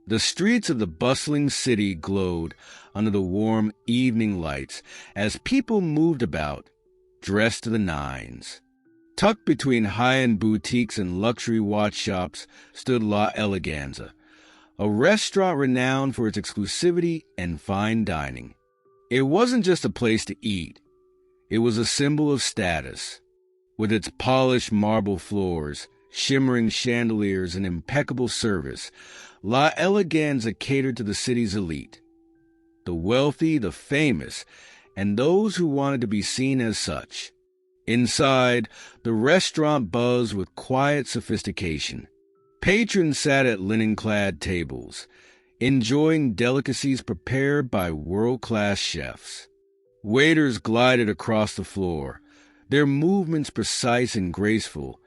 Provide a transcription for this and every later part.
The streets of the bustling city glowed under the warm evening lights as people moved about, dressed to the nines. Tucked between high-end boutiques and luxury watch shops stood La Eleganza, a restaurant renowned for its exclusivity and fine dining. It wasn't just a place to eat. It was a symbol of status. With its polished marble floors, shimmering chandeliers, and impeccable service, La Eleganza catered to the city's elite. The wealthy, the famous, and those who wanted to be seen as such. Inside, the restaurant buzzed with quiet sophistication. Patrons sat at linen-clad tables, enjoying delicacies prepared by world-class chefs. Waiters glided across the floor, their movements precise and graceful,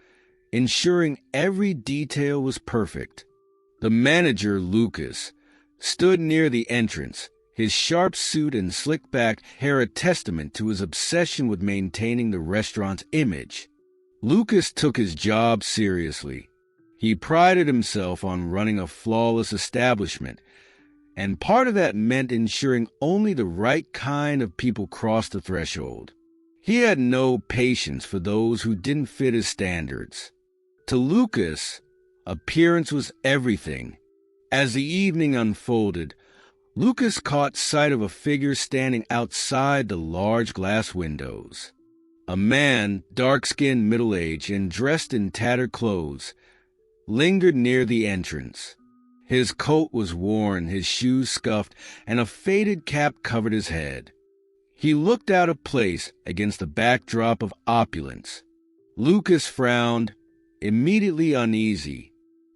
ensuring every detail was perfect. The manager, Lucas, stood near the entrance, his sharp suit and slick-back hair a testament to his obsession with maintaining the restaurant's image. Lucas took his job seriously. He prided himself on running a flawless establishment, and part of that meant ensuring only the right kind of people crossed the threshold. He had no patience for those who didn't fit his standards. To Lucas, appearance was everything. As the evening unfolded, Lucas caught sight of a figure standing outside the large glass windows. A man, dark-skinned, middle-aged, and dressed in tattered clothes, lingered near the entrance. His coat was worn, his shoes scuffed, and a faded cap covered his head. He looked out of place against the backdrop of opulence. Lucas frowned, immediately uneasy.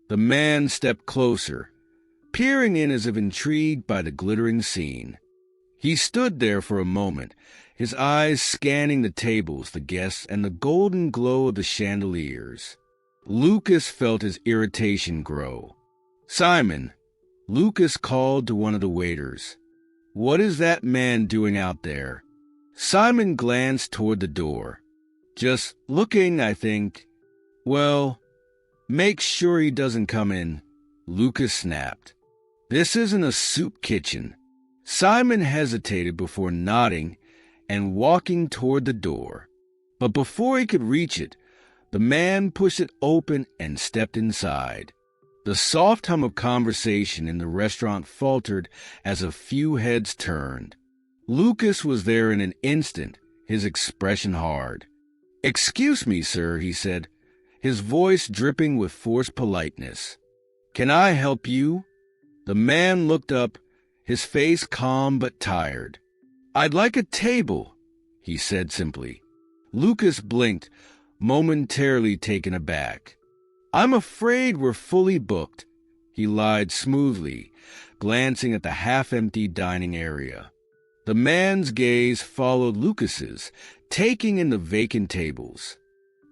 The man stepped closer, peering in as if intrigued by the glittering scene. He stood there for a moment, his eyes scanning the tables, the guests, and the golden glow of the chandeliers. Lucas felt his irritation grow. "Simon," Lucas called to one of the waiters. "What is that man doing out there?" Simon glanced toward the door. "Just looking, I think." "Well, make sure he doesn't come in," Lucas snapped. "This isn't a soup kitchen." Simon hesitated before nodding and walking toward the door. But before he could reach it, the man pushed it open and stepped inside. The soft hum of conversation in the restaurant faltered as a few heads turned. Lucas was there in an instant, his expression hard. "Excuse me, sir," he said, his voice dripping with forced politeness. "Can I help you?" The man looked up, his face calm but tired. "I'd like a table," he said simply. Lucas blinked, momentarily taken aback. "I'm afraid we're fully booked," he lied smoothly, glancing at the half-empty dining area. The man's gaze followed Lucas's, taking in the vacant tables.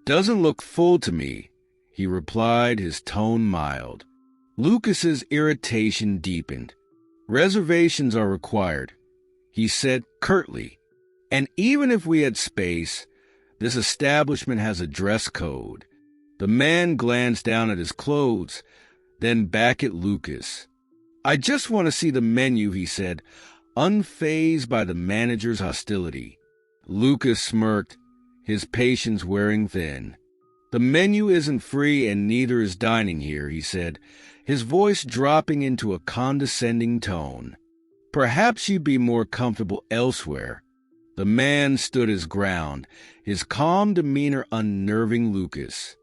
"Doesn't look full to me," he replied, his tone mild. Lucas's irritation deepened. "Reservations are required," he said curtly. "And even if we had space, this establishment has a dress code." The man glanced down at his clothes, then back at Lucas. "I just want to see the menu," he said, unfazed by the manager's hostility. Lucas smirked, his patience wearing thin. "The menu isn't free and neither is dining here," he said, his voice dropping into a condescending tone. "Perhaps you'd be more comfortable elsewhere." The man stood his ground, his calm demeanor unnerving Lucas.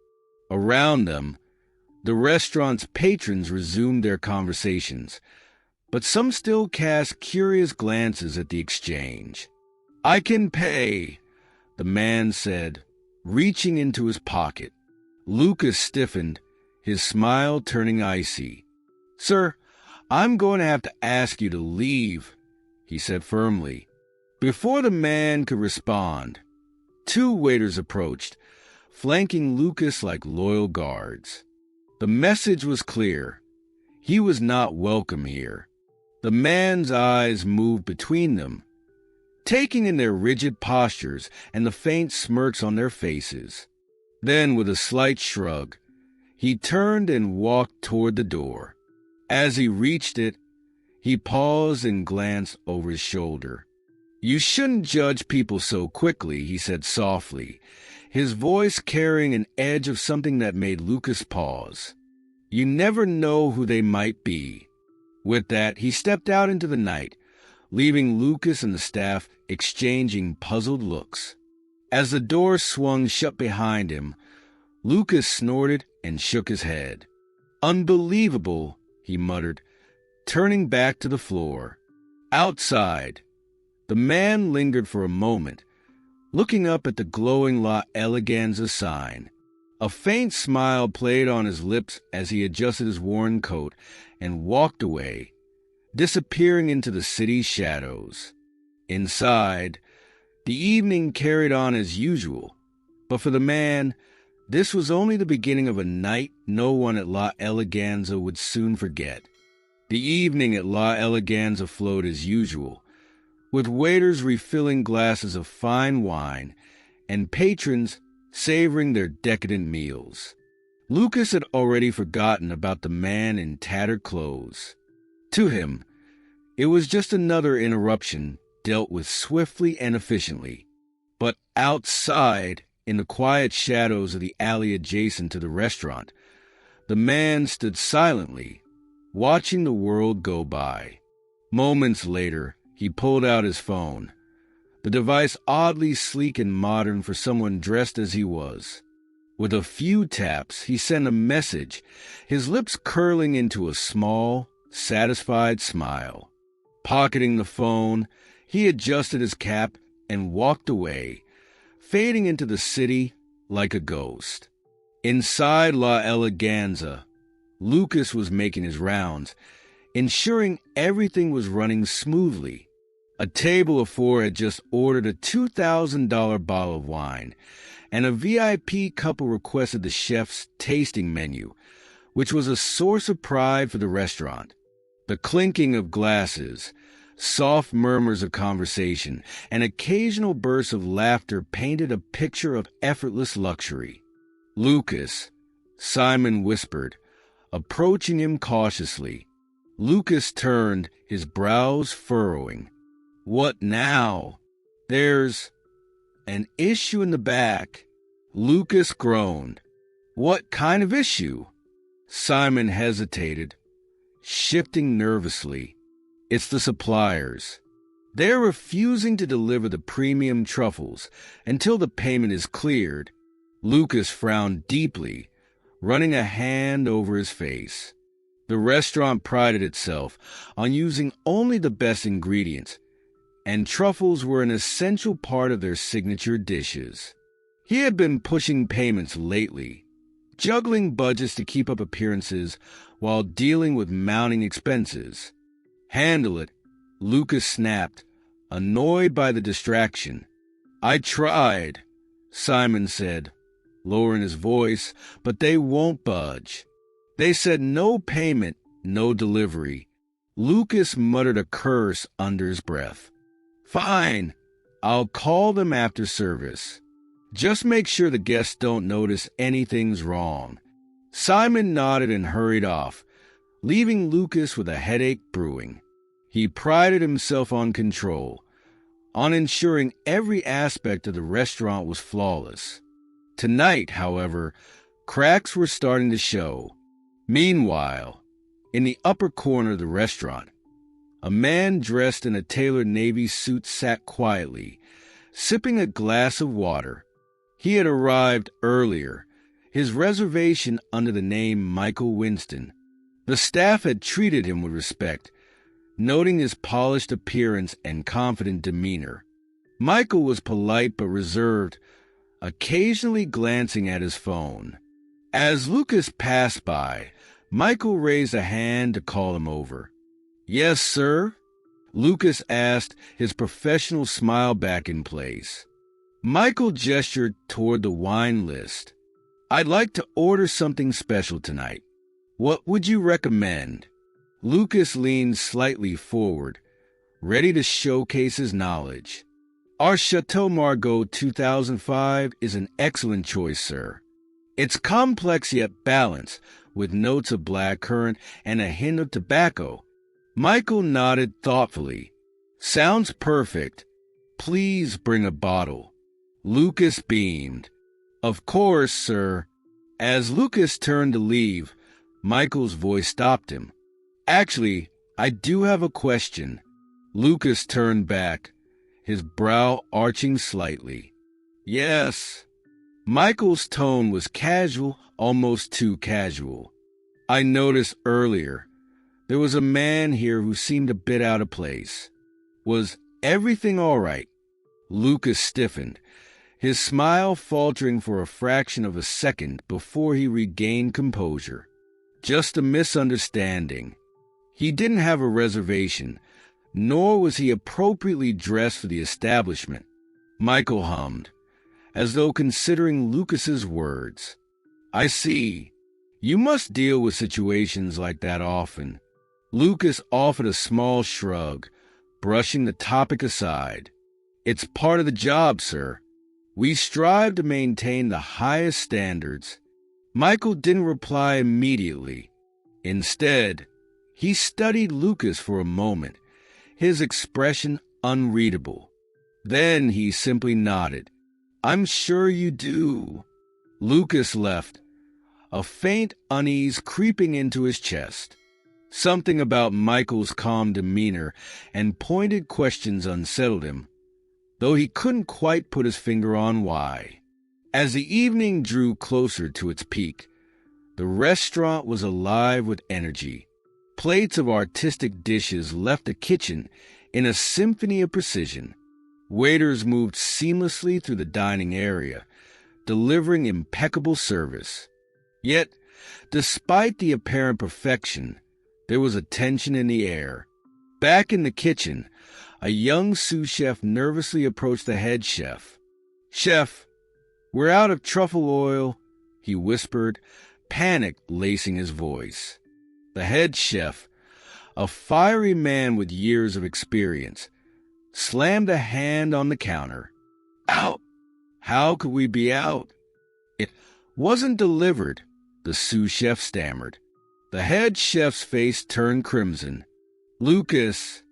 Around them, the restaurant's patrons resumed their conversations, but some still cast curious glances at the exchange. "I can pay," the man said, reaching into his pocket. Lucas stiffened, his smile turning icy. "Sir, I'm going to have to ask you to leave," he said firmly. Before the man could respond, two waiters approached, flanking Lucas like loyal guards. The message was clear. He was not welcome here. The man's eyes moved between them, taking in their rigid postures and the faint smirks on their faces. Then, with a slight shrug, he turned and walked toward the door. As he reached it, he paused and glanced over his shoulder. "You shouldn't judge people so quickly," he said softly, his voice carrying an edge of something that made Lucas pause. "You never know who they might be." With that, he stepped out into the night, leaving Lucas and the staff exchanging puzzled looks. As the door swung shut behind him, Lucas snorted and shook his head. "Unbelievable," he muttered, turning back to the floor. Outside, the man lingered for a moment, looking up at the glowing La Eleganza sign. A faint smile played on his lips as he adjusted his worn coat and walked away, disappearing into the city's shadows. Inside, the evening carried on as usual, but for the man, this was only the beginning of a night no one at La Eleganza would soon forget. The evening at La Eleganza flowed as usual, with waiters refilling glasses of fine wine and patrons savoring their decadent meals. Lucas had already forgotten about the man in tattered clothes. To him, it was just another interruption dealt with swiftly and efficiently. But outside, in the quiet shadows of the alley adjacent to the restaurant, the man stood silently, watching the world go by. Moments later, he pulled out his phone, the device oddly sleek and modern for someone dressed as he was. With a few taps, he sent a message, his lips curling into a small, satisfied smile. Pocketing the phone, he adjusted his cap and walked away, fading into the city like a ghost. Inside La Eleganza, Lucas was making his rounds, ensuring everything was running smoothly. A table of four had just ordered a $2,000 bottle of wine, and a VIP couple requested the chef's tasting menu, which was a source of pride for the restaurant. The clinking of glasses, soft murmurs of conversation, and occasional bursts of laughter painted a picture of effortless luxury. "Lucas," Simon whispered, approaching him cautiously. Lucas turned, his brows furrowing. "What now?" "There's an issue in the back." Lucas groaned. "What kind of issue?" Simon hesitated, shifting nervously. "It's the suppliers. They're refusing to deliver the premium truffles until the payment is cleared." Lucas frowned deeply, running a hand over his face. The restaurant prided itself on using only the best ingredients, and truffles were an essential part of their signature dishes. He had been pushing payments lately, juggling budgets to keep up appearances while dealing with mounting expenses. "Handle it," Lucas snapped, annoyed by the distraction. "I tried," Simon said, lowering his voice, "but they won't budge. They said no payment, no delivery." Lucas muttered a curse under his breath. "Fine, I'll call them after service. Just make sure the guests don't notice anything's wrong." Simon nodded and hurried off, leaving Lucas with a headache brewing. He prided himself on control, on ensuring every aspect of the restaurant was flawless. Tonight, however, cracks were starting to show. Meanwhile, in the upper corner of the restaurant, a man dressed in a tailored navy suit sat quietly, sipping a glass of water. He had arrived earlier, his reservation under the name Michael Winston. The staff had treated him with respect, noting his polished appearance and confident demeanor. Michael was polite but reserved, occasionally glancing at his phone. As Lucas passed by, Michael raised a hand to call him over. "Yes, sir?" Lucas asked, his professional smile back in place. Michael gestured toward the wine list. "I'd like to order something special tonight. What would you recommend?" Lucas leaned slightly forward, ready to showcase his knowledge. "Our Chateau Margaux 2005 is an excellent choice, sir. It's complex yet balanced, with notes of blackcurrant and a hint of tobacco. Michael nodded thoughtfully. Sounds perfect. Please bring a bottle. Lucas beamed. Of course, sir. As Lucas turned to leave, Michael's voice stopped him. Actually, I do have a question. Lucas turned back, his brow arching slightly. Yes. Michael's tone was casual, almost too casual. I noticed earlier there was a man here who seemed a bit out of place. Was everything all right? Lucas stiffened, his smile faltering for a fraction of a second before he regained composure. Just a misunderstanding. He didn't have a reservation, nor was he appropriately dressed for the establishment. Michael hummed, as though considering Lucas's words. I see. You must deal with situations like that often. Lucas offered a small shrug, brushing the topic aside. It's part of the job, sir. We strive to maintain the highest standards. Michael didn't reply immediately. Instead, he studied Lucas for a moment, his expression unreadable. Then he simply nodded. I'm sure you do. Lucas left, a faint unease creeping into his chest. Something about Michael's calm demeanor and pointed questions unsettled him, though he couldn't quite put his finger on why. As the evening drew closer to its peak, the restaurant was alive with energy. Plates of artistic dishes left the kitchen in a symphony of precision. Waiters moved seamlessly through the dining area, delivering impeccable service. Yet, despite the apparent perfection, there was a tension in the air. Back in the kitchen, a young sous chef nervously approached the head chef. Chef, we're out of truffle oil, he whispered, panic lacing his voice. The head chef, a fiery man with years of experience, slammed a hand on the counter. Out! How could we be out? It wasn't delivered, the sous chef stammered. The head chef's face turned crimson. Lucas,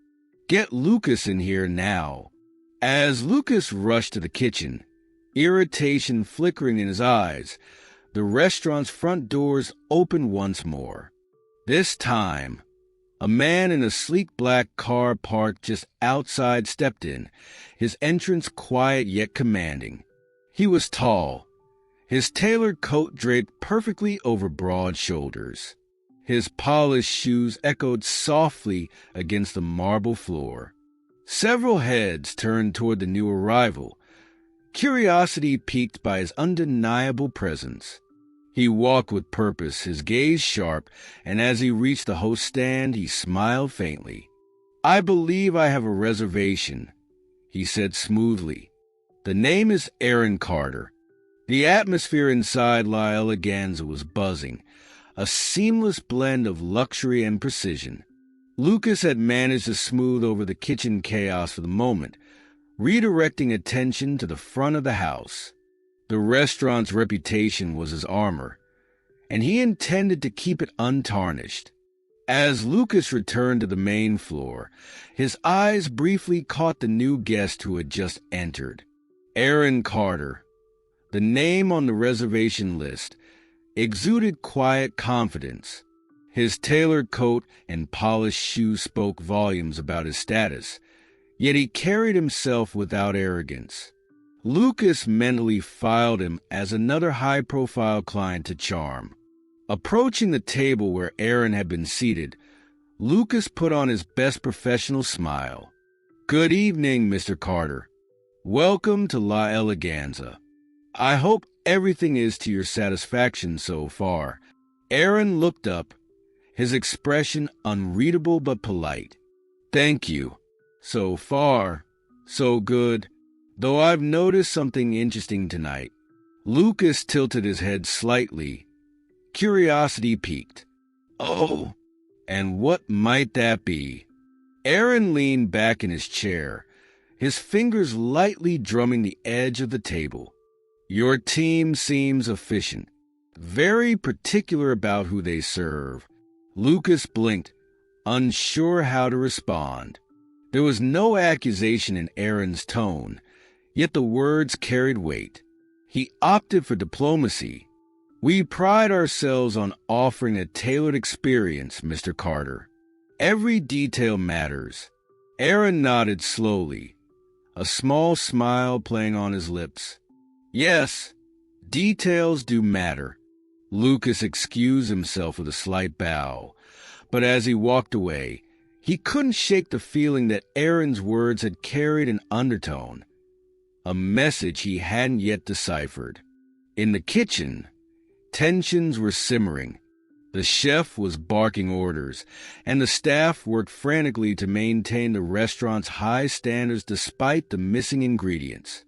get Lucas in here now. As Lucas rushed to the kitchen, irritation flickering in his eyes, the restaurant's front doors opened once more. This time, a man in a sleek black car parked just outside stepped in, his entrance quiet yet commanding. He was tall, his tailored coat draped perfectly over broad shoulders. His polished shoes echoed softly against the marble floor. Several heads turned toward the new arrival, curiosity piqued by his undeniable presence. He walked with purpose, his gaze sharp, and as he reached the host's stand, he smiled faintly. I believe I have a reservation, he said smoothly. The name is Aaron Carter. The atmosphere inside La Eleganza was buzzing, a seamless blend of luxury and precision. Lucas had managed to smooth over the kitchen chaos for the moment, redirecting attention to the front of the house. The restaurant's reputation was his armor, and he intended to keep it untarnished. As Lucas returned to the main floor, his eyes briefly caught the new guest who had just entered. Aaron Carter, the name on the reservation list, exuded quiet confidence. His tailored coat and polished shoes spoke volumes about his status, yet he carried himself without arrogance. Lucas mentally filed him as another high-profile client to charm. Approaching the table where Aaron had been seated, Lucas put on his best professional smile. Good evening, Mr. Carter. Welcome to La Eleganza. I hope everything is to your satisfaction so far. Aaron looked up, his expression unreadable but polite. Thank you. So far, so good. Though I've noticed something interesting tonight. Lucas tilted his head slightly. Curiosity piqued. Oh, and what might that be? Aaron leaned back in his chair, his fingers lightly drumming the edge of the table. Your team seems efficient. very particular about who they serve. Lucas blinked, unsure how to respond. There was no accusation in Aaron's tone, yet the words carried weight. He opted for diplomacy. "We pride ourselves on offering a tailored experience, Mr. Carter. Every detail matters." Aaron nodded slowly, a small smile playing on his lips. "Yes, details do matter." Lucas excused himself with a slight bow, but as he walked away, he couldn't shake the feeling that Aaron's words had carried an undertone, a message he hadn't yet deciphered. In the kitchen, tensions were simmering. The chef was barking orders, and the staff worked frantically to maintain the restaurant's high standards despite the missing ingredients.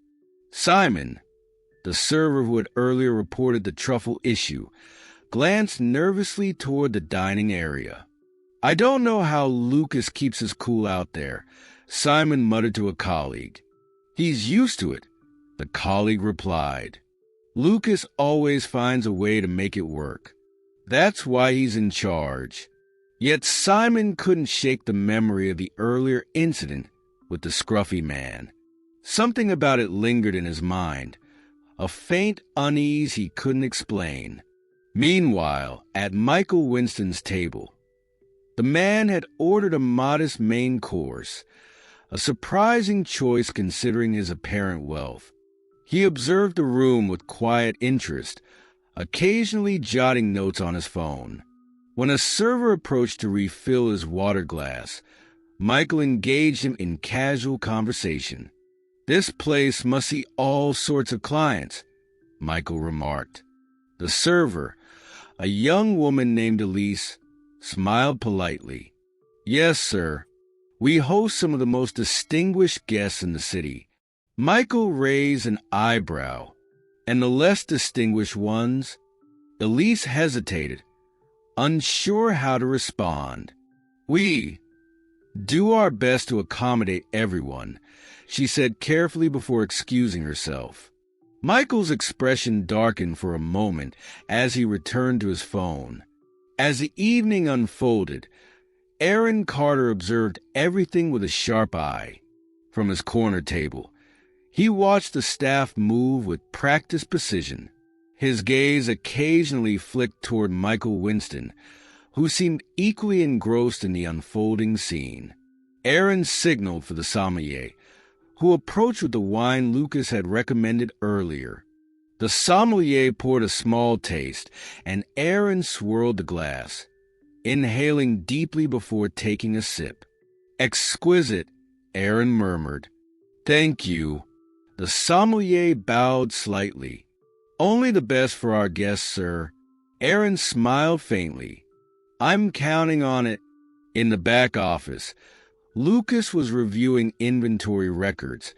Simon, the server who had earlier reported the truffle issue, glanced nervously toward the dining area. "I don't know how Lucas keeps his cool out there," Simon muttered to a colleague. "He's used to it," the colleague replied. "Lucas always finds a way to make it work. That's why he's in charge." Yet Simon couldn't shake the memory of the earlier incident with the scruffy man. Something about it lingered in his mind, a faint unease he couldn't explain. Meanwhile, at Michael Winston's table, the man had ordered a modest main course, a surprising choice considering his apparent wealth. He observed the room with quiet interest, occasionally jotting notes on his phone. When a server approached to refill his water glass, Michael engaged him in casual conversation. "This place must see all sorts of clients," Michael remarked. The server, a young woman named Elise, smiled politely. "Yes, sir. We host some of the most distinguished guests in the city." Michael raised an eyebrow. "And the less distinguished ones?" Elise hesitated, unsure how to respond. "We do our best to accommodate everyone," she said carefully before excusing herself. Michael's expression darkened for a moment as he returned to his phone. As the evening unfolded, Aaron Carter observed everything with a sharp eye. From his corner table, he watched the staff move with practiced precision. His gaze occasionally flicked toward Michael Winston, who seemed equally engrossed in the unfolding scene. Aaron signaled for the sommelier, who approached with the wine Lucas had recommended earlier. The sommelier poured a small taste, and Aaron swirled the glass, inhaling deeply before taking a sip. "Exquisite," Aaron murmured. "Thank you." The sommelier bowed slightly. "Only the best for our guests, sir." Aaron smiled faintly. "I'm counting on it." In the back office, Lucas was reviewing inventory records,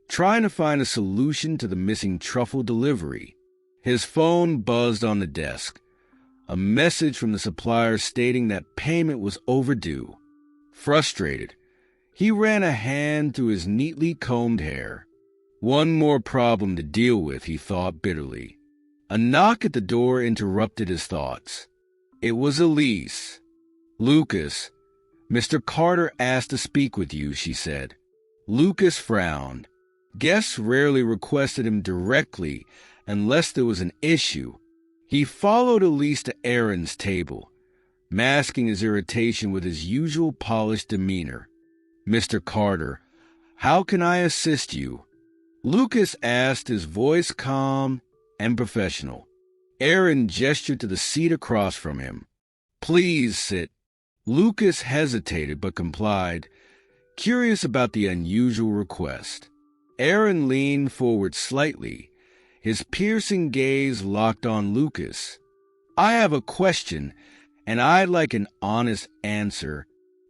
trying to find a solution to the missing truffle delivery. His phone buzzed on the desk, a message from the supplier stating that payment was overdue. Frustrated, he ran a hand through his neatly combed hair. One more problem to deal with, he thought bitterly. A knock at the door interrupted his thoughts. It was Elise. "Lucas, Mr. Carter asked to speak with you," she said. Lucas frowned. Guests rarely requested him directly unless there was an issue. He followed Elise to Aaron's table, masking his irritation with his usual polished demeanor. "Mr. Carter, how can I assist you?" Lucas asked, his voice calm and professional. Aaron gestured to the seat across from him. "Please sit." Lucas hesitated but complied, curious about the unusual request. Aaron leaned forward slightly, his piercing gaze locked on Lucas. "I have a question, and I'd like an honest answer."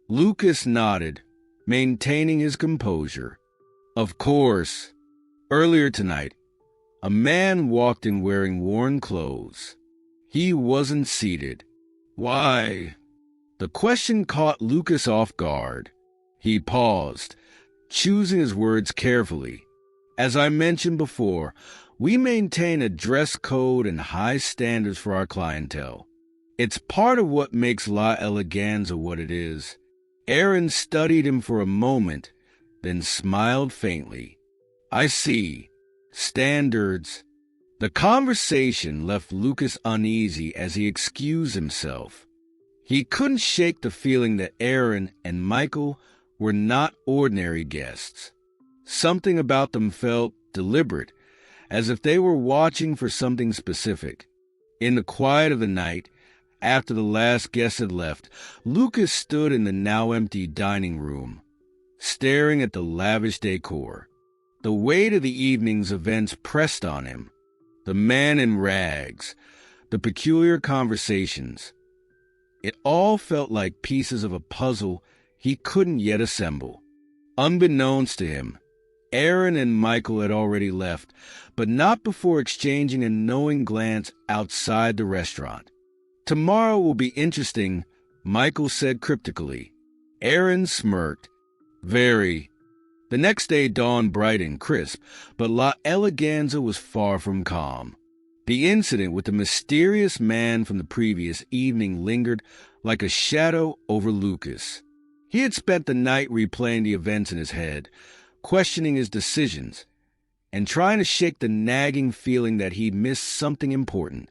Lucas nodded, maintaining his composure. "Of course. Earlier tonight, a man walked in wearing worn clothes. He wasn't seated." "Why?" The question caught Lucas off guard. He paused, choosing his words carefully. "As I mentioned before, We maintain a dress code and high standards for our clientele. It's part of what makes La Eleganza what it is. Aaron studied him for a moment, then smiled faintly. I see. Standards. The conversation left Lucas uneasy as he excused himself. He couldn't shake the feeling that Aaron and Michael were not ordinary guests. Something about them felt deliberate, as if they were watching for something specific. In the quiet of the night, after the last guest had left, Lucas stood in the now-empty dining room, staring at the lavish decor. The weight of the evening's events pressed on him. The man in rags, the peculiar conversations. It all felt like pieces of a puzzle he couldn't yet assemble. Unbeknownst to him, Aaron and Michael had already left, but not before exchanging a knowing glance outside the restaurant. Tomorrow will be interesting, Michael said cryptically. Aaron smirked. Very. The next day dawned bright and crisp, but La Eleganza was far from calm. The incident with the mysterious man from the previous evening lingered like a shadow over Lucas. He had spent the night replaying the events in his head, questioning his decisions, and trying to shake the nagging feeling that he missed something important.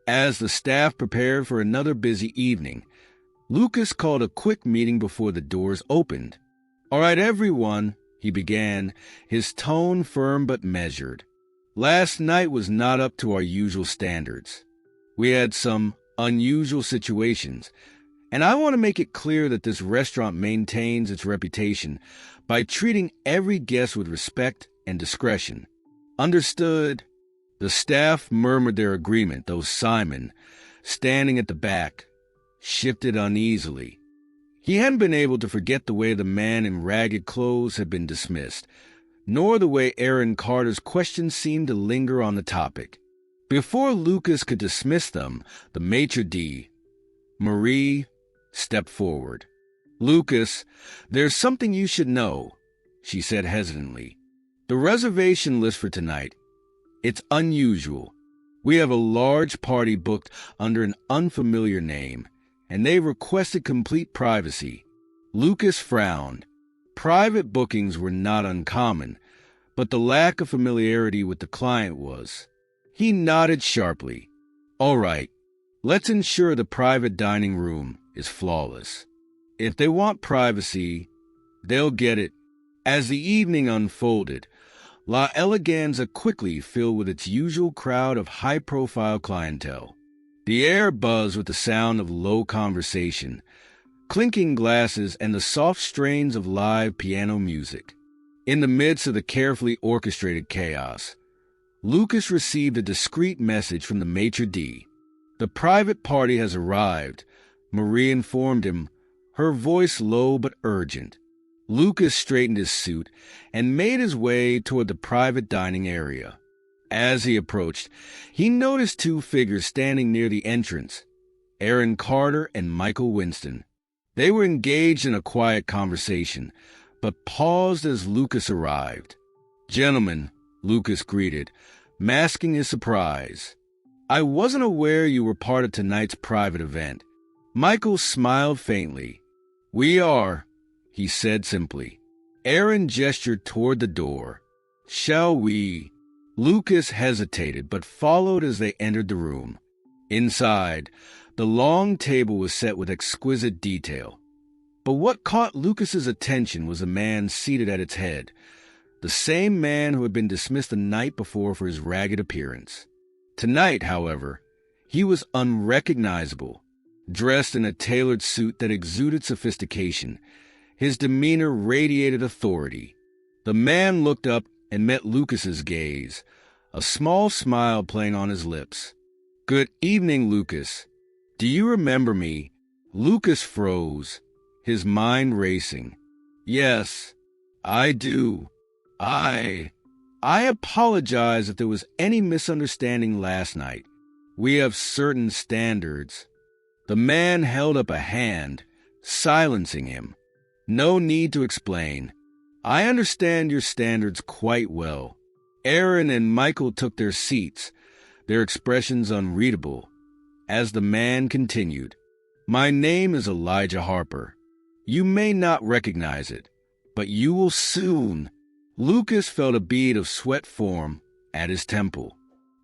As the staff prepared for another busy evening, Lucas called a quick meeting before the doors opened. All right, everyone, he began, his tone firm but measured. Last night was not up to our usual standards. We had some unusual situations, and I want to make it clear that this restaurant maintains its reputation by treating every guest with respect and discretion. Understood? The staff murmured their agreement, though Simon, standing at the back, shifted uneasily. He hadn't been able to forget the way the man in ragged clothes had been dismissed, nor the way Aaron Carter's questions seemed to linger on the topic. Before Lucas could dismiss them, the maitre d', Marie, stepped forward. Lucas, there's something you should know, she said hesitantly. The reservation list for tonight, it's unusual. We have a large party booked under an unfamiliar name, and they requested complete privacy. Lucas frowned. Private bookings were not uncommon, but the lack of familiarity with the client was. He nodded sharply. All right, let's ensure the private dining room is flawless. If they want privacy, they'll get it. As the evening unfolded, La Eleganza quickly filled with its usual crowd of high-profile clientele. The air buzzed with the sound of low conversation, clinking glasses, and the soft strains of live piano music. In the midst of the carefully orchestrated chaos, Lucas received a discreet message from the maitre d'. The private party has arrived, Marie informed him, her voice low but urgent. Lucas straightened his suit and made his way toward the private dining area. As he approached, he noticed two figures standing near the entrance, Aaron Carter and Michael Winston. They were engaged in a quiet conversation, but paused as Lucas arrived. Gentlemen, Lucas greeted, masking his surprise. I wasn't aware you were part of tonight's private event. Michael smiled faintly. We are, he said simply. Aaron gestured toward the door. Shall we? Lucas hesitated, but followed as they entered the room. Inside, the long table was set with exquisite detail. But what caught Lucas's attention was a man seated at its head, the same man who had been dismissed the night before for his ragged appearance. Tonight, however, he was unrecognizable, dressed in a tailored suit that exuded sophistication. His demeanor radiated authority. The man looked up and met Lucas's gaze, a small smile playing on his lips. Good evening, Lucas. Do you remember me? Lucas froze, his mind racing. Yes, I do. I apologize if there was any misunderstanding last night. We have certain standards. The man held up a hand, silencing him. No need to explain. I understand your standards quite well. Aaron and Michael took their seats, their expressions unreadable, as the man continued. My name is Elijah Harper. You may not recognize it, but you will soon. Lucas felt a bead of sweat form at his temple.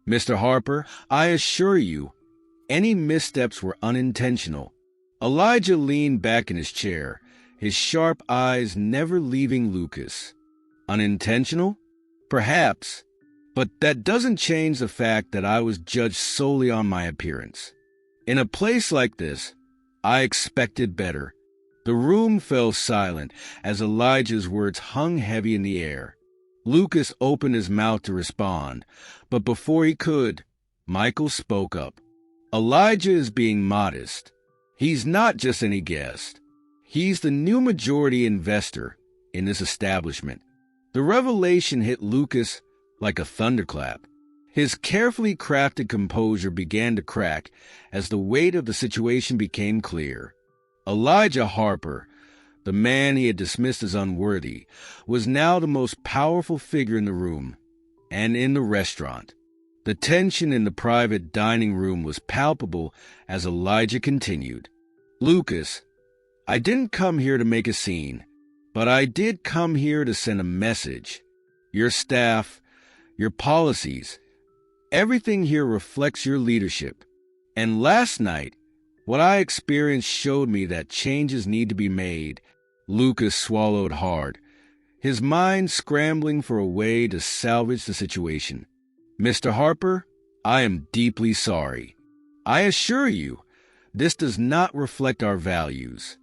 Mr. Harper, I assure you, any missteps were unintentional. Elijah leaned back in his chair, his sharp eyes never leaving Lucas. Unintentional? Perhaps, but that doesn't change the fact that I was judged solely on my appearance. In a place like this, I expected better. The room fell silent as Elijah's words hung heavy in the air. Lucas opened his mouth to respond, but before he could, Michael spoke up. Elijah is being modest. He's not just any guest. He's the new majority investor in this establishment. The revelation hit Lucas like a thunderclap. His carefully crafted composure began to crack as the weight of the situation became clear. Elijah Harper, the man he had dismissed as unworthy, was now the most powerful figure in the room and in the restaurant. The tension in the private dining room was palpable as Elijah continued. Lucas, I didn't come here to make a scene, but I did come here to send a message. Your staff, your policies, everything here reflects your leadership. And last night, what I experienced showed me that changes need to be made. Lucas swallowed hard, his mind scrambling for a way to salvage the situation. Mr. Harper, I am deeply sorry. I assure you, this does not reflect our values.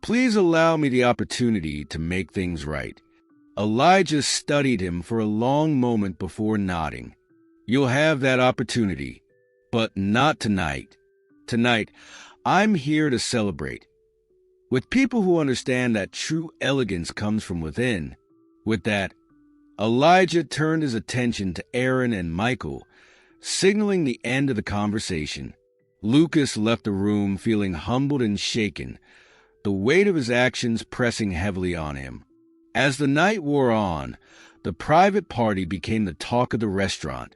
Please allow me the opportunity to make things right. Elijah studied him for a long moment before nodding. You'll have that opportunity, but not tonight. Tonight, I'm here to celebrate. With people who understand that true elegance comes from within. With that, Elijah turned his attention to Aaron and Michael, signaling the end of the conversation. Lucas left the room feeling humbled and shaken, the weight of his actions pressing heavily on him. As the night wore on, the private party became the talk of the restaurant.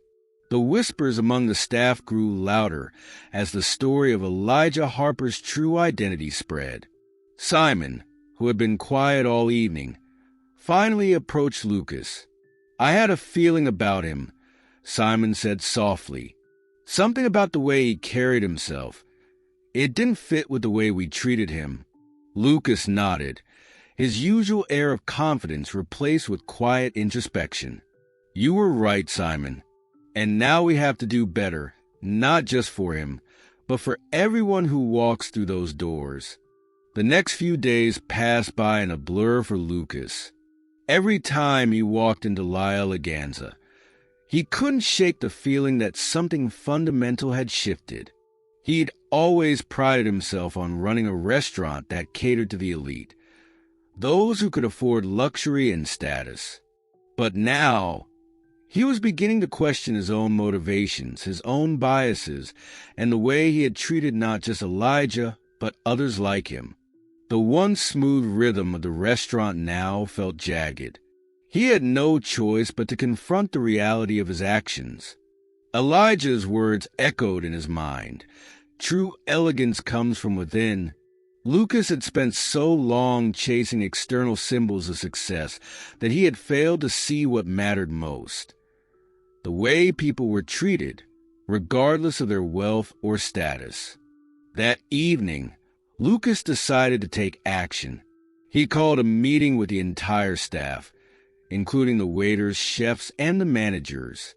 The whispers among the staff grew louder as the story of Elijah Harper's true identity spread. Simon, who had been quiet all evening, finally approached Lucas. I had a feeling about him, Simon said softly. Something about the way he carried himself. It didn't fit with the way we treated him. Lucas nodded, his usual air of confidence replaced with quiet introspection. You were right, Simon. And now we have to do better, not just for him, but for everyone who walks through those doors. The next few days passed by in a blur for Lucas. Every time he walked into La Eleganza, he couldn't shake the feeling that something fundamental had shifted. He'd always prided himself on running a restaurant that catered to the elite, those who could afford luxury and status. But now, he was beginning to question his own motivations, his own biases, and the way he had treated not just Elijah, but others like him. The once smooth rhythm of the restaurant now felt jagged. He had no choice but to confront the reality of his actions. Elijah's words echoed in his mind. True elegance comes from within. Lucas had spent so long chasing external symbols of success that he had failed to see what mattered most. The way people were treated, regardless of their wealth or status. That evening, Lucas decided to take action. He called a meeting with the entire staff, including the waiters, chefs, and the managers.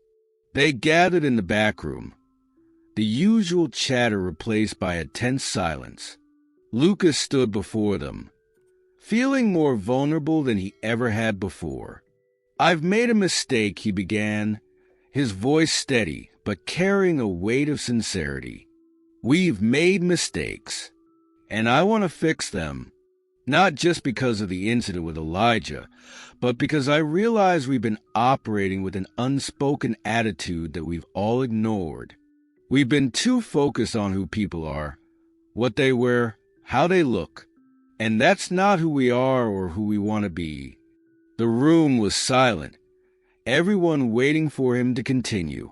They gathered in the back room, the usual chatter replaced by a tense silence. Lucas stood before them, feeling more vulnerable than he ever had before. I've made a mistake, he began, his voice steady, but carrying a weight of sincerity. We've made mistakes, and I want to fix them, not just because of the incident with Elijah, but because I realize we've been operating with an unspoken attitude that we've all ignored. We've been too focused on who people are, what they wear, how they look, and that's not who we are or who we want to be. The room was silent, everyone waiting for him to continue.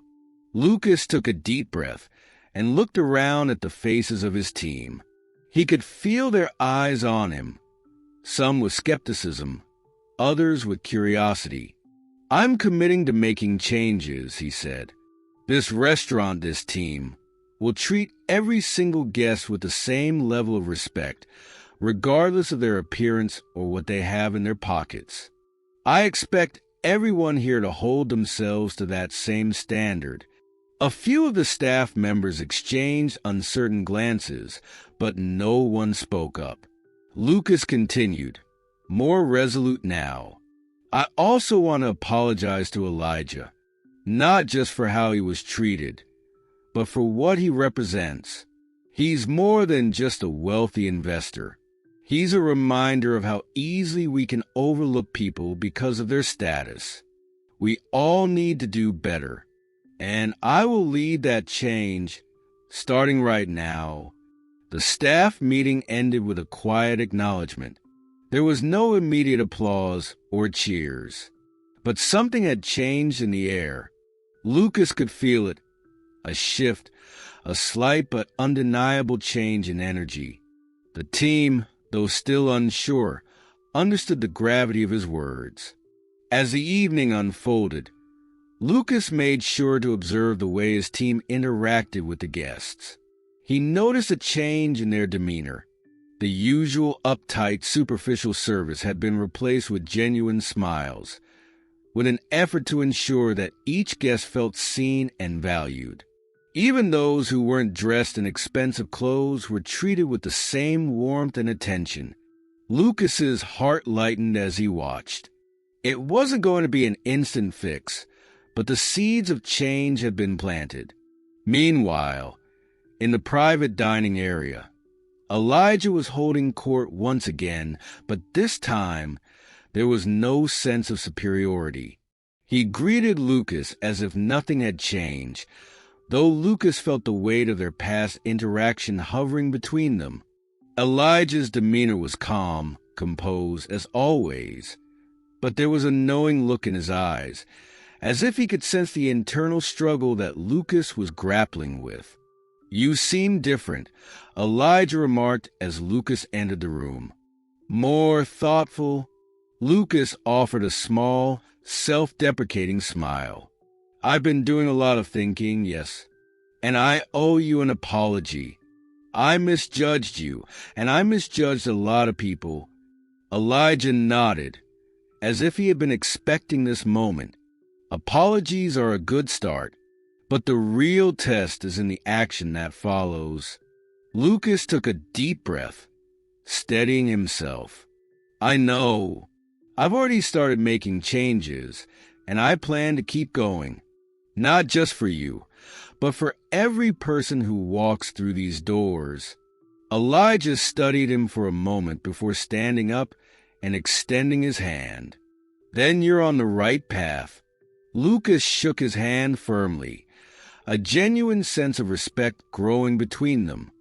Lucas took a deep breath and looked around at the faces of his team. He could feel their eyes on him, some with skepticism, others with curiosity. "I'm committing to making changes," he said. "This restaurant, this team, will treat every single guest with the same level of respect, regardless of their appearance or what they have in their pockets. I expect everyone here to hold themselves to that same standard." A few of the staff members exchanged uncertain glances, but no one spoke up. Lucas continued, more resolute now. "I also want to apologize to Elijah, not just for how he was treated, but for what he represents. He's more than just a wealthy investor. He's a reminder of how easily we can overlook people because of their status. We all need to do better, and I will lead that change, starting right now." The staff meeting ended with a quiet acknowledgement. There was no immediate applause or cheers, but something had changed in the air. Lucas could feel it, a shift, a slight but undeniable change in energy. The team, though still unsure, understood the gravity of his words. As the evening unfolded, Lucas made sure to observe the way his team interacted with the guests. He noticed a change in their demeanor. The usual uptight, superficial service had been replaced with genuine smiles, with an effort to ensure that each guest felt seen and valued. Even those who weren't dressed in expensive clothes were treated with the same warmth and attention. Lucas's heart lightened as he watched. It wasn't going to be an instant fix, but the seeds of change had been planted. Meanwhile, in the private dining area, Elijah was holding court once again, but this time there was no sense of superiority. He greeted Lucas as if nothing had changed, though Lucas felt the weight of their past interaction hovering between them. Elijah's demeanor was calm, composed, as always, but there was a knowing look in his eyes, as if he could sense the internal struggle that Lucas was grappling with. "You seem different," Elijah remarked as Lucas entered the room. More thoughtful, Lucas offered a small, self-deprecating smile. "I've been doing a lot of thinking, yes, and I owe you an apology. I misjudged you, and I misjudged a lot of people." Elijah nodded, as if he had been expecting this moment. Apologies are a good start, but the real test is in the action that follows. Lucas took a deep breath, steadying himself. "I know. I've already started making changes, and I plan to keep going. Not just for you, but for every person who walks through these doors." Elijah studied him for a moment before standing up and extending his hand. "Then you're on the right path." Lucas shook his hand firmly, a genuine sense of respect growing between them.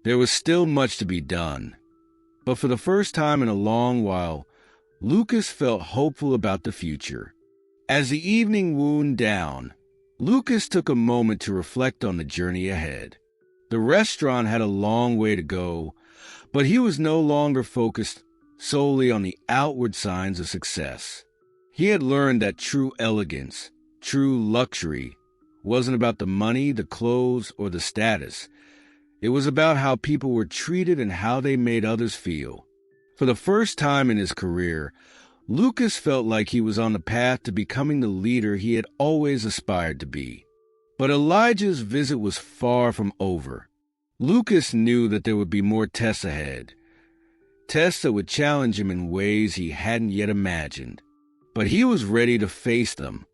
There was still much to be done, but for the first time in a long while, Lucas felt hopeful about the future. As the evening wound down, Lucas took a moment to reflect on the journey ahead. The restaurant had a long way to go, but he was no longer focused solely on the outward signs of success. He had learned that true elegance, true luxury, wasn't about the money, the clothes, or the status. It was about how people were treated and how they made others feel. For the first time in his career, Lucas felt like he was on the path to becoming the leader he had always aspired to be. But Elijah's visit was far from over. Lucas knew that there would be more tests ahead, tests that would challenge him in ways he hadn't yet imagined. But he was ready to face them,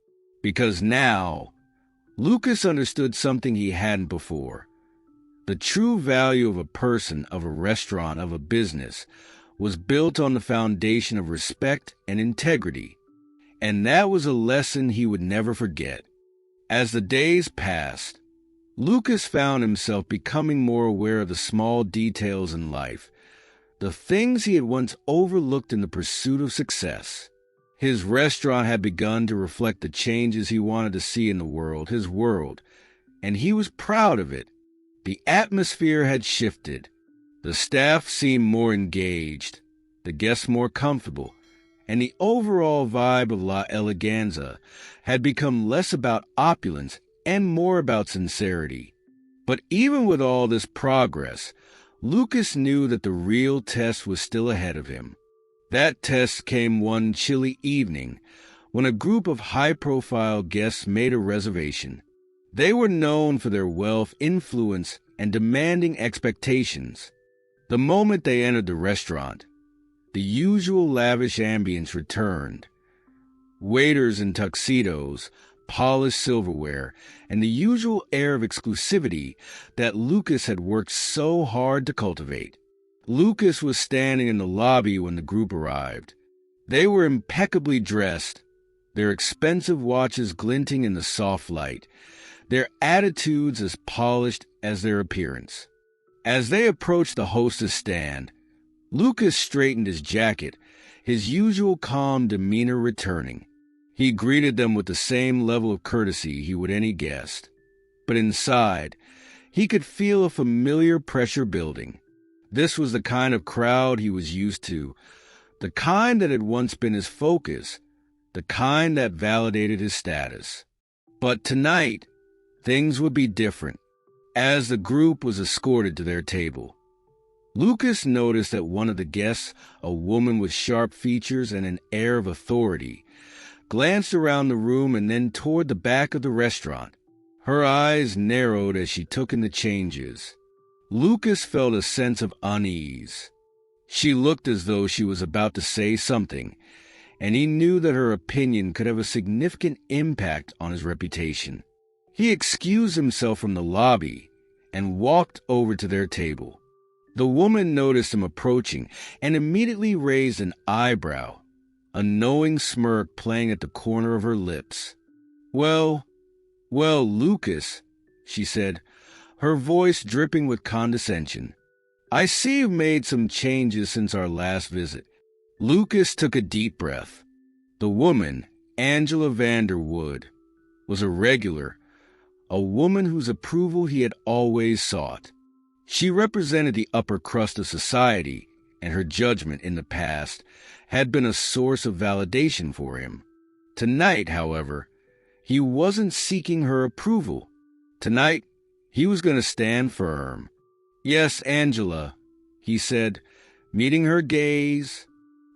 because now Lucas understood something he hadn't before. The true value of a person, of a restaurant, of a business, was built on the foundation of respect and integrity, and that was a lesson he would never forget. As the days passed, Lucas found himself becoming more aware of the small details in life, the things he had once overlooked in the pursuit of success. His restaurant had begun to reflect the changes he wanted to see in his world, and he was proud of it. The atmosphere had shifted. The staff seemed more engaged, the guests more comfortable, and the overall vibe of La Eleganza had become less about opulence and more about sincerity. But even with all this progress, Lucas knew that the real test was still ahead of him. That test came one chilly evening when a group of high-profile guests made a reservation. They were known for their wealth, influence, and demanding expectations. The moment they entered the restaurant, the usual lavish ambience returned. Waiters in tuxedos, polished silverware, and the usual air of exclusivity that Lucas had worked so hard to cultivate. Lucas was standing in the lobby when the group arrived. They were impeccably dressed, their expensive watches glinting in the soft light, their attitudes as polished as their appearance. As they approached the hostess stand, Lucas straightened his jacket, his usual calm demeanor returning. He greeted them with the same level of courtesy he would any guest. But inside, he could feel a familiar pressure building. This was the kind of crowd he was used to, the kind that had once been his focus, the kind that validated his status. But tonight, things would be different. As the group was escorted to their table, Lucas noticed that one of the guests, a woman with sharp features and an air of authority, glanced around the room and then toward the back of the restaurant. Her eyes narrowed as she took in the changes. Lucas felt a sense of unease. She looked as though she was about to say something, and he knew that her opinion could have a significant impact on his reputation. He excused himself from the lobby and walked over to their table. The woman noticed him approaching and immediately raised an eyebrow, a knowing smirk playing at the corner of her lips. Well, Lucas," she said, her voice dripping with condescension. "I see you've made some changes since our last visit." Lucas took a deep breath. The woman, Angela Vanderwood, was a regular, a woman whose approval he had always sought. She represented the upper crust of society, and her judgment in the past had been a source of validation for him. Tonight, however, he wasn't seeking her approval. Tonight, he was going to stand firm. "Yes, Angela," he said, meeting her gaze,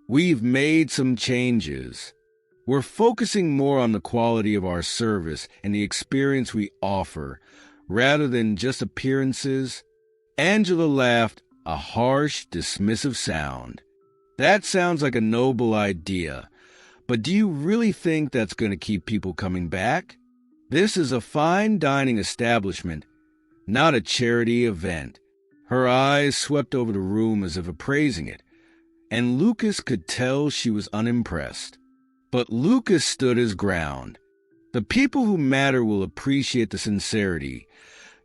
"we've made some changes. We're focusing more on the quality of our service and the experience we offer, rather than just appearances." Angela laughed, a harsh, dismissive sound. "That sounds like a noble idea, but do you really think that's going to keep people coming back? This is a fine dining establishment, not a charity event." Her eyes swept over the room as if appraising it, and Lucas could tell she was unimpressed. But Lucas stood his ground. "The people who matter will appreciate the sincerity,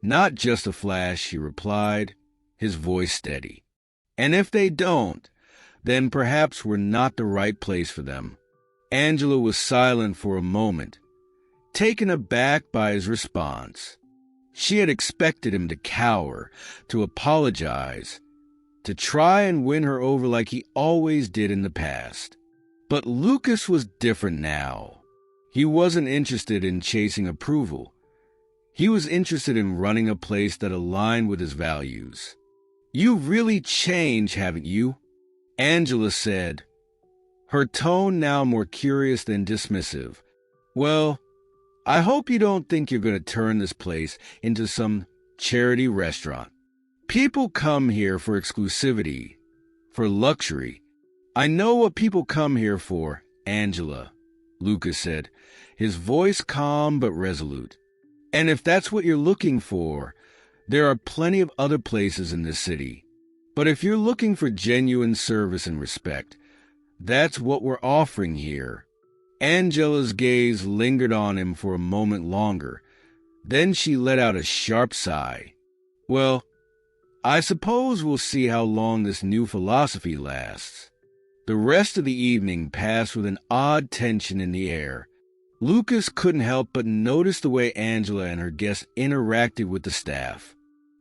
not just a flash," he replied, his voice steady. "And if they don't, then perhaps we're not the right place for them." Angela was silent for a moment, taken aback by his response. She had expected him to cower, to apologize, to try and win her over like he always did in the past. But Lucas was different now. He wasn't interested in chasing approval. He was interested in running a place that aligned with his values. "You've really changed, haven't you?" Angela said, her tone now more curious than dismissive. "Well, I hope you don't think you're going to turn this place into some charity restaurant. People come here for exclusivity, for luxury." "I know what people come here for, Angela," Lucas said, his voice calm but resolute. "And if that's what you're looking for, there are plenty of other places in this city. But if you're looking for genuine service and respect, that's what we're offering here." Angela's gaze lingered on him for a moment longer. Then she let out a sharp sigh. "Well, I suppose we'll see how long this new philosophy lasts." The rest of the evening passed with an odd tension in the air. Lucas couldn't help but notice the way Angela and her guests interacted with the staff.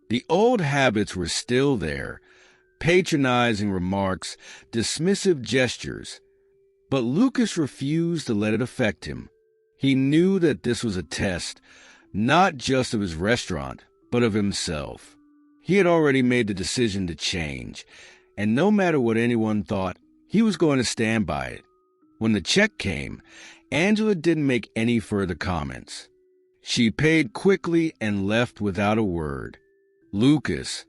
The old habits were still there, patronizing remarks, dismissive gestures. But Lucas refused to let it affect him. He knew that this was a test, not just of his restaurant, but of himself. He had already made the decision to change, and no matter what anyone thought, he was going to stand by it. When the check came, Angela didn't make any further comments. She paid quickly and left without a word. Lucas,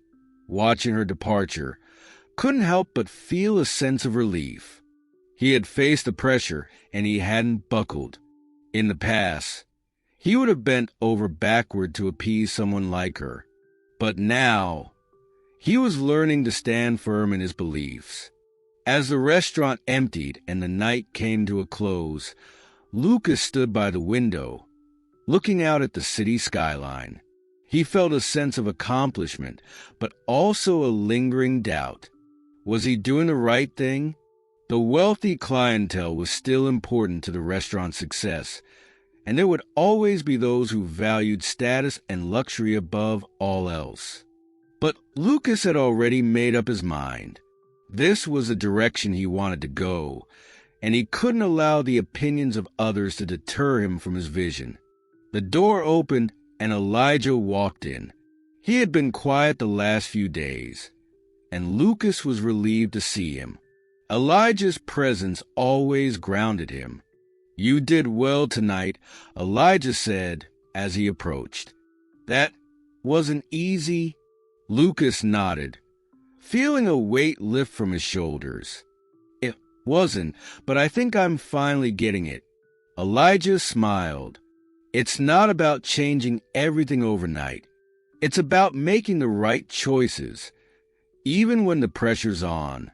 watching her departure, couldn't help but feel a sense of relief. He had faced the pressure, and he hadn't buckled. In the past, he would have bent over backward to appease someone like her. But now, he was learning to stand firm in his beliefs. As the restaurant emptied and the night came to a close, Lucas stood by the window, looking out at the city skyline. He felt a sense of accomplishment, but also a lingering doubt. Was he doing the right thing? The wealthy clientele was still important to the restaurant's success, and there would always be those who valued status and luxury above all else. But Lucas had already made up his mind. This was the direction he wanted to go, and he couldn't allow the opinions of others to deter him from his vision. The door opened, and Elijah walked in. He had been quiet the last few days, and Lucas was relieved to see him. Elijah's presence always grounded him. "You did well tonight," Elijah said as he approached. "That wasn't easy?" Lucas nodded, feeling a weight lift from his shoulders. "It wasn't, but I think I'm finally getting it." Elijah smiled. "It's not about changing everything overnight. It's about making the right choices, even when the pressure's on."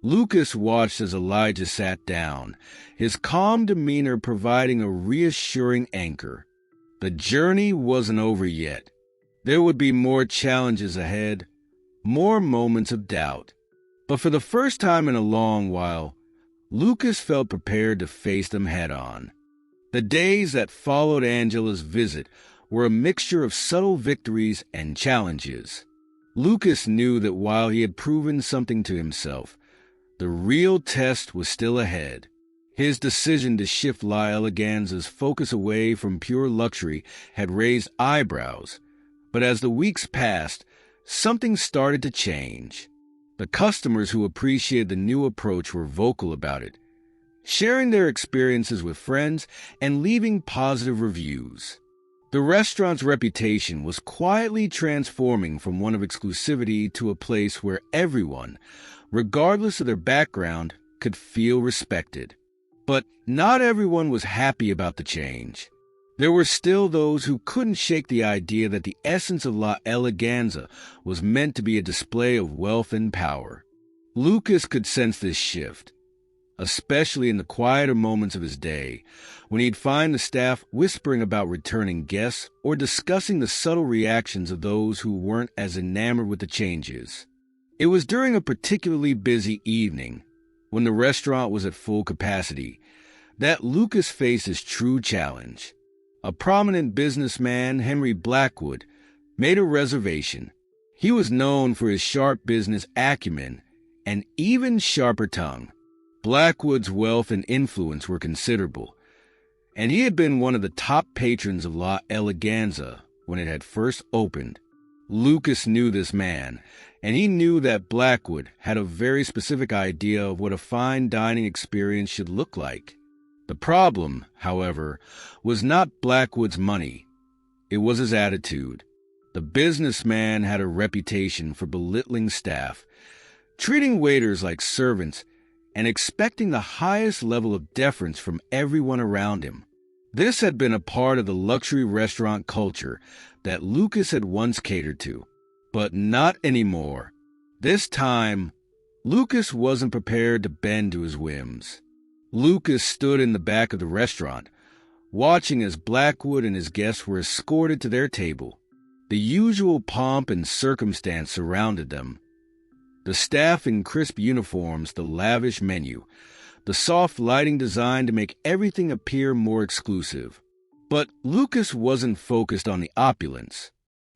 Lucas watched as Elijah sat down, his calm demeanor providing a reassuring anchor. The journey wasn't over yet. There would be more challenges ahead, more moments of doubt. But for the first time in a long while, Lucas felt prepared to face them head-on. The days that followed Angela's visit were a mixture of subtle victories and challenges. Lucas knew that while he had proven something to himself, the real test was still ahead. His decision to shift La Eleganza's focus away from pure luxury had raised eyebrows, but as the weeks passed, something started to change. The customers who appreciated the new approach were vocal about it, sharing their experiences with friends and leaving positive reviews. The restaurant's reputation was quietly transforming from one of exclusivity to a place where everyone, regardless of their background, could feel respected. But not everyone was happy about the change. There were still those who couldn't shake the idea that the essence of La Eleganza was meant to be a display of wealth and power. Lucas could sense this shift, especially in the quieter moments of his day, when he'd find the staff whispering about returning guests or discussing the subtle reactions of those who weren't as enamored with the changes. It was during a particularly busy evening, when the restaurant was at full capacity, that Lucas faced his true challenge. A prominent businessman, Henry Blackwood, made a reservation. He was known for his sharp business acumen and even sharper tongue. Blackwood's wealth and influence were considerable, and he had been one of the top patrons of La Eleganza when it had first opened. Lucas knew this man, and he knew that Blackwood had a very specific idea of what a fine dining experience should look like. The problem, however, was not Blackwood's money. It was his attitude. The businessman had a reputation for belittling staff, treating waiters like servants, and expecting the highest level of deference from everyone around him. This had been a part of the luxury restaurant culture that Lucas had once catered to, but not anymore. This time, Lucas wasn't prepared to bend to his whims. Lucas stood in the back of the restaurant, watching as Blackwood and his guests were escorted to their table. The usual pomp and circumstance surrounded them. The staff in crisp uniforms, the lavish menu, the soft lighting designed to make everything appear more exclusive. But Lucas wasn't focused on the opulence.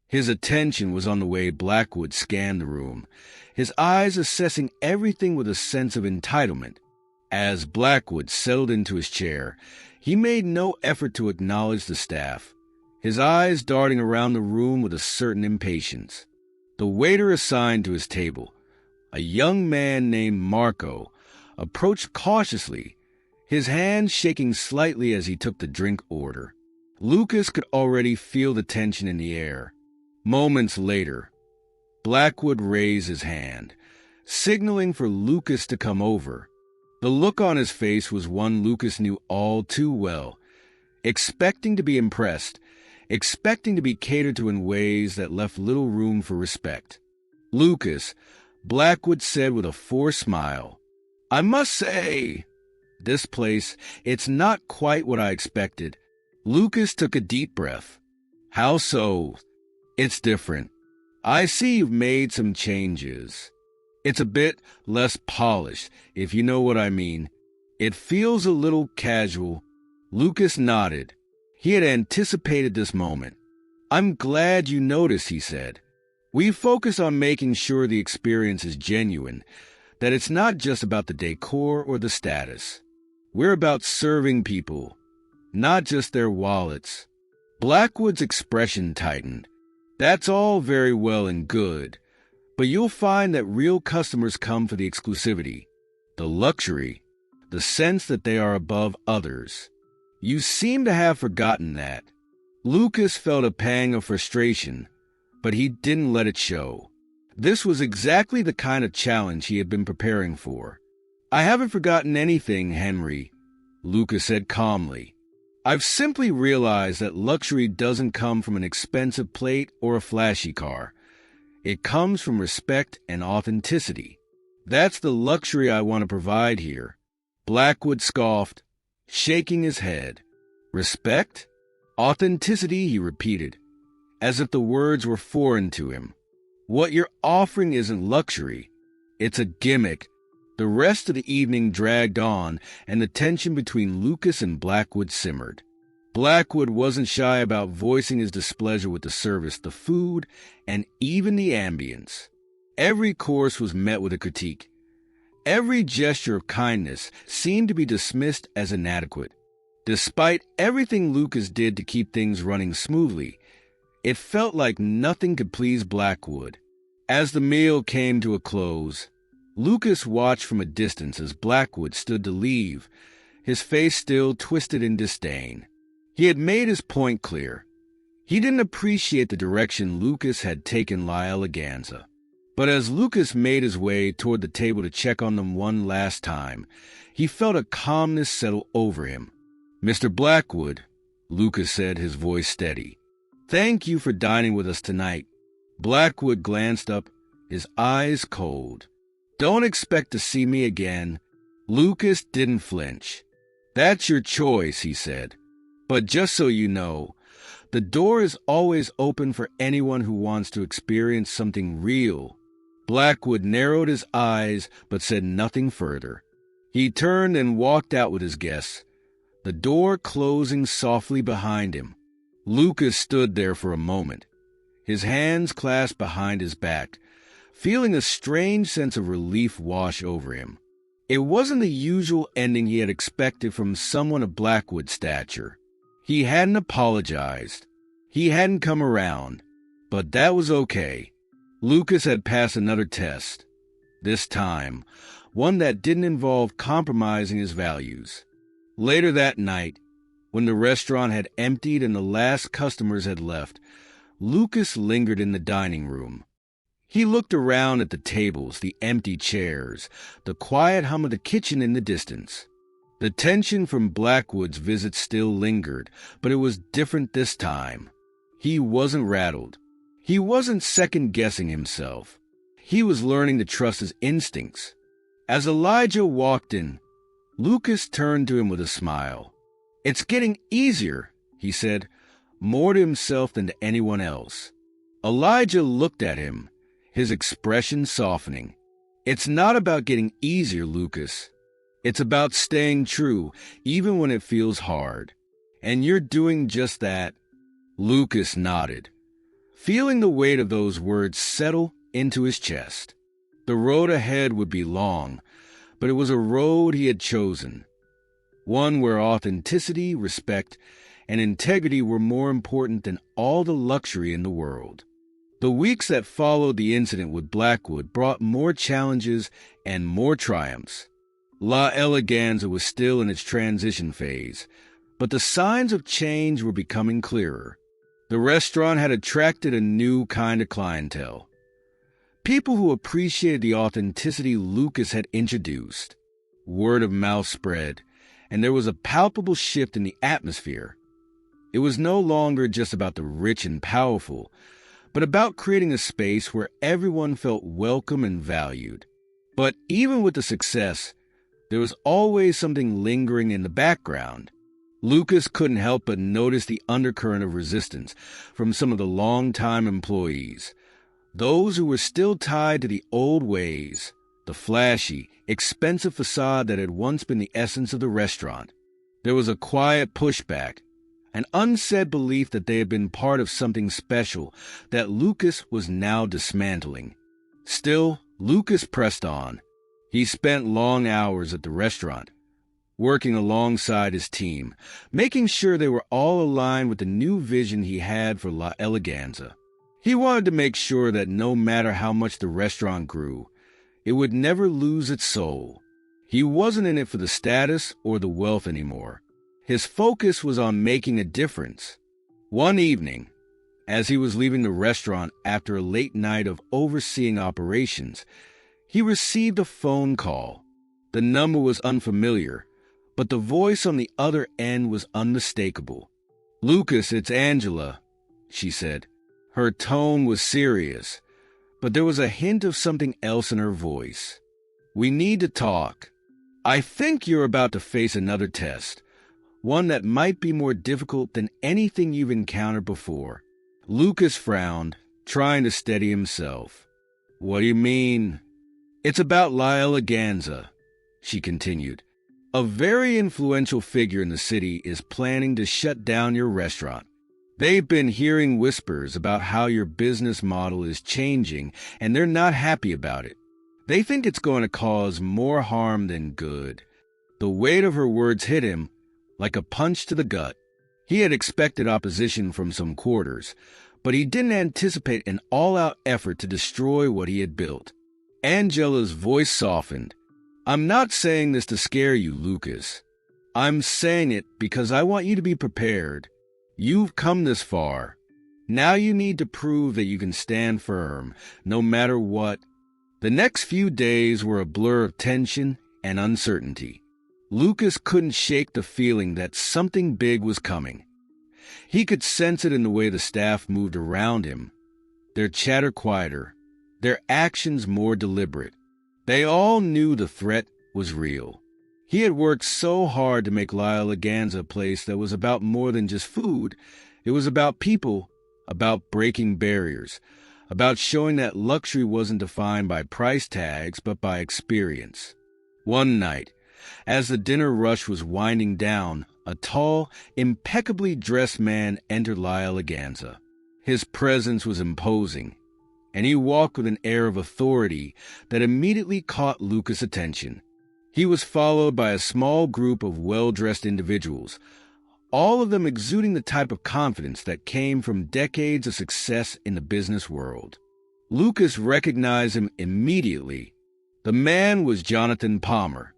His attention was on the way Blackwood scanned the room, his eyes assessing everything with a sense of entitlement. As Blackwood settled into his chair, he made no effort to acknowledge the staff, his eyes darting around the room with a certain impatience. The waiter assigned to his table, a young man named Marco, approached cautiously, his hand shaking slightly as he took the drink order. Lucas could already feel the tension in the air. Moments later, Blackwood raised his hand, signaling for Lucas to come over. The look on his face was one Lucas knew all too well, expecting to be impressed, expecting to be catered to in ways that left little room for respect. "Lucas," Blackwood said with a forced smile, "I must say, this place, it's not quite what I expected." Lucas took a deep breath. "How so?" "It's different. I see you've made some changes. It's a bit less polished, if you know what I mean. It feels a little casual." Lucas nodded. He had anticipated this moment. "I'm glad you noticed," he said. "We focus on making sure the experience is genuine, that it's not just about the decor or the status. We're about serving people, not just their wallets." Blackwood's expression tightened. "That's all very well and good, but you'll find that real customers come for the exclusivity, the luxury, the sense that they are above others. You seem to have forgotten that." Lucas felt a pang of frustration, but he didn't let it show. This was exactly the kind of challenge he had been preparing for. "I haven't forgotten anything, Henry," Lucas said calmly. "I've simply realized that luxury doesn't come from an expensive plate or a flashy car. It comes from respect and authenticity. That's the luxury I want to provide here." Blackwood scoffed, shaking his head. "Respect? Authenticity," he repeated, as if the words were foreign to him. "What you're offering isn't luxury. It's a gimmick." The rest of the evening dragged on, and the tension between Lucas and Blackwood simmered. Blackwood wasn't shy about voicing his displeasure with the service, the food, and even the ambience. Every course was met with a critique. Every gesture of kindness seemed to be dismissed as inadequate. Despite everything Lucas did to keep things running smoothly, it felt like nothing could please Blackwood. As the meal came to a close, Lucas watched from a distance as Blackwood stood to leave, his face still twisted in disdain. He had made his point clear. He didn't appreciate the direction Lucas had taken La Eleganza. But as Lucas made his way toward the table to check on them one last time, he felt a calmness settle over him. "Mr. Blackwood," Lucas said, his voice steady, "thank you for dining with us tonight." Blackwood glanced up, his eyes cold. "Don't expect to see me again." Lucas didn't flinch. "That's your choice," he said. "But just so you know, the door is always open for anyone who wants to experience something real." Blackwood narrowed his eyes but said nothing further. He turned and walked out with his guests, the door closing softly behind him. Lucas stood there for a moment, his hands clasped behind his back, feeling a strange sense of relief wash over him. It wasn't the usual ending he had expected from someone of Blackwood's stature. He hadn't apologized. He hadn't come around. But that was okay. Lucas had passed another test. This time, one that didn't involve compromising his values. Later that night, when the restaurant had emptied and the last customers had left, Lucas lingered in the dining room. He looked around at the tables, the empty chairs, the quiet hum of the kitchen in the distance. The tension from Blackwood's visit still lingered, but it was different this time. He wasn't rattled. He wasn't second-guessing himself. He was learning to trust his instincts. As Elijah walked in, Lucas turned to him with a smile. "It's getting easier," he said, more to himself than to anyone else. Elijah looked at him, his expression softening. It's not about getting easier, Lucas. It's about staying true, even when it feels hard. And you're doing just that. Lucas nodded, feeling the weight of those words settle into his chest. The road ahead would be long, but it was a road he had chosen. One where authenticity, respect, and integrity were more important than all the luxury in the world. The weeks that followed the incident with Blackwood brought more challenges and more triumphs. La Eleganza was still in its transition phase, but the signs of change were becoming clearer. The restaurant had attracted a new kind of clientele. People who appreciated the authenticity Lucas had introduced. Word of mouth spread, and there was a palpable shift in the atmosphere. It was no longer just about the rich and powerful, but about creating a space where everyone felt welcome and valued. But even with the success, there was always something lingering in the background. Lucas couldn't help but notice the undercurrent of resistance from some of the longtime employees, those who were still tied to the old ways, the flashy, expensive facade that had once been the essence of the restaurant. There was a quiet pushback, an unsaid belief that they had been part of something special that Lucas was now dismantling. Still, Lucas pressed on. He spent long hours at the restaurant, working alongside his team, making sure they were all aligned with the new vision he had for La Eleganza. He wanted to make sure that no matter how much the restaurant grew, it would never lose its soul. He wasn't in it for the status or the wealth anymore. His focus was on making a difference. One evening, as he was leaving the restaurant after a late night of overseeing operations, he received a phone call. The number was unfamiliar, but the voice on the other end was unmistakable. "Lucas, it's Angela," she said. Her tone was serious, but there was a hint of something else in her voice. "We need to talk. I think you're about to face another test, one that might be more difficult than anything you've encountered before." Lucas frowned, trying to steady himself. "What do you mean?" "It's about La Eleganza," she continued. "A very influential figure in the city is planning to shut down your restaurant. They've been hearing whispers about how your business model is changing, and they're not happy about it. They think it's going to cause more harm than good." The weight of her words hit him like a punch to the gut. He had expected opposition from some quarters, but he didn't anticipate an all-out effort to destroy what he had built. Angela's voice softened. "I'm not saying this to scare you, Lucas. I'm saying it because I want you to be prepared. You've come this far. Now you need to prove that you can stand firm, no matter what." The next few days were a blur of tension and uncertainty. Lucas couldn't shake the feeling that something big was coming. He could sense it in the way the staff moved around him, their chatter quieter, their actions more deliberate. They all knew the threat was real. He had worked so hard to make La Eleganza a place that was about more than just food. It was about people, about breaking barriers, about showing that luxury wasn't defined by price tags but by experience. One night, as the dinner rush was winding down, a tall, impeccably dressed man entered La Eleganza. His presence was imposing, and he walked with an air of authority that immediately caught Lucas' attention. He was followed by a small group of well-dressed individuals, all of them exuding the type of confidence that came from decades of success in the business world. Lucas recognized him immediately. The man was Jonathan Palmer,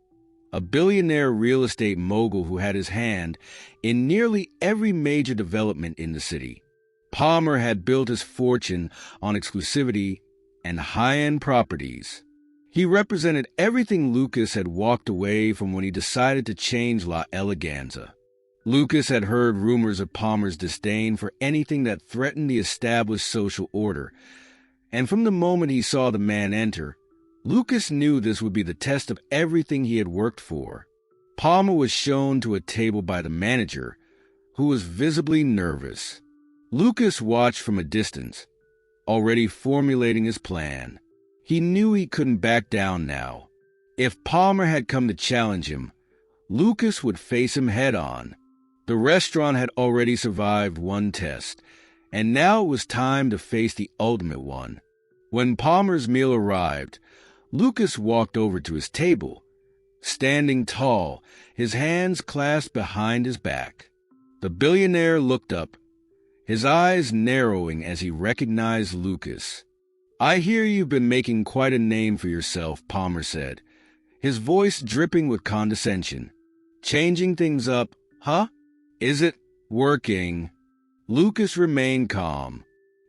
a billionaire real estate mogul who had his hand in nearly every major development in the city. Palmer had built his fortune on exclusivity and high-end properties. He represented everything Lucas had walked away from when he decided to change La Eleganza. Lucas had heard rumors of Palmer's disdain for anything that threatened the established social order, and from the moment he saw the man enter, Lucas knew this would be the test of everything he had worked for. Palmer was shown to a table by the manager, who was visibly nervous. Lucas watched from a distance, already formulating his plan. He knew he couldn't back down now. If Palmer had come to challenge him, Lucas would face him head-on. The restaurant had already survived one test, and now it was time to face the ultimate one. When Palmer's meal arrived, Lucas walked over to his table, standing tall, his hands clasped behind his back. The billionaire looked up, his eyes narrowing as he recognized Lucas. "I hear you've been making quite a name for yourself," Palmer said, his voice dripping with condescension. "Changing things up, huh? Is it working?" Lucas remained calm.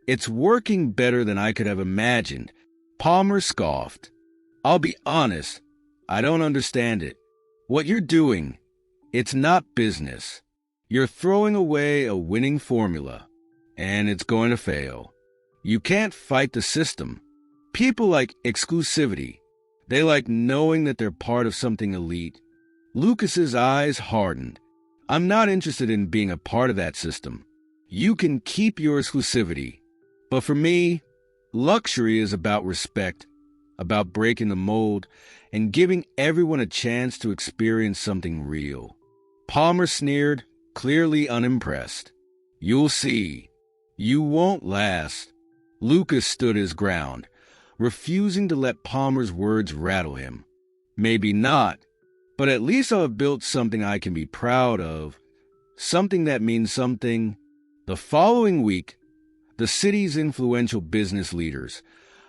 "It's working better than I could have imagined." Palmer scoffed. "I'll be honest, I don't understand it. What you're doing, it's not business. You're throwing away a winning formula, and it's going to fail. You can't fight the system. People like exclusivity. They like knowing that they're part of something elite." Lucas's eyes hardened. "I'm not interested in being a part of that system. You can keep your exclusivity. But for me, luxury is about respect, about breaking the mold, and giving everyone a chance to experience something real." Palmer sneered, clearly unimpressed. "You'll see. You won't last." Lucas stood his ground, refusing to let Palmer's words rattle him. "Maybe not, but at least I'll have built something I can be proud of. Something that means something." The following week, the city's influential business leaders,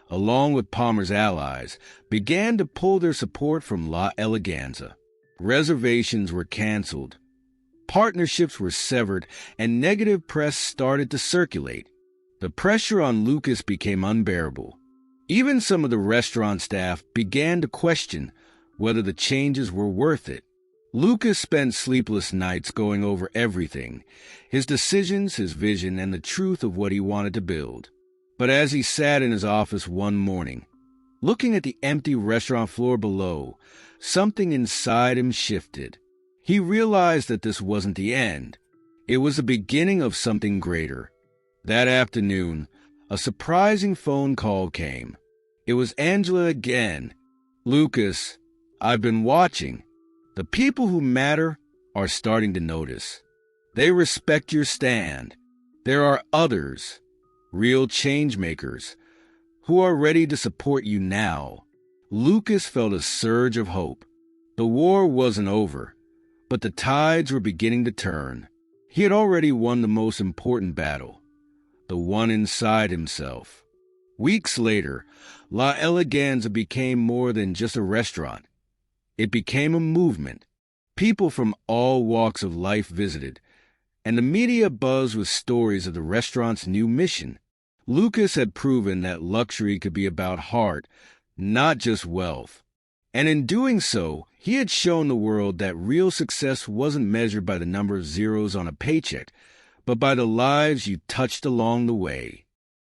along with Palmer's allies, began to pull their support from La Eleganza. Reservations were canceled. Partnerships were severed, and negative press started to circulate. The pressure on Lucas became unbearable. Even some of the restaurant staff began to question whether the changes were worth it. Lucas spent sleepless nights going over everything, his decisions, his vision, and the truth of what he wanted to build. But as he sat in his office one morning, looking at the empty restaurant floor below, something inside him shifted. He realized that this wasn't the end. It was the beginning of something greater. That afternoon, a surprising phone call came. It was Angela again. "Lucas, I've been watching. The people who matter are starting to notice. They respect your stand. There are others, real change makers, who are ready to support you now." Lucas felt a surge of hope. The war wasn't over, but the tides were beginning to turn. He had already won the most important battle, the one inside himself. Weeks later, La Eleganza became more than just a restaurant. It became a movement. People from all walks of life visited, and the media buzzed with stories of the restaurant's new mission. Lucas had proven that luxury could be about heart, not just wealth. And in doing so, he had shown the world that real success wasn't measured by the number of zeros on a paycheck, but by the lives you touched along the way.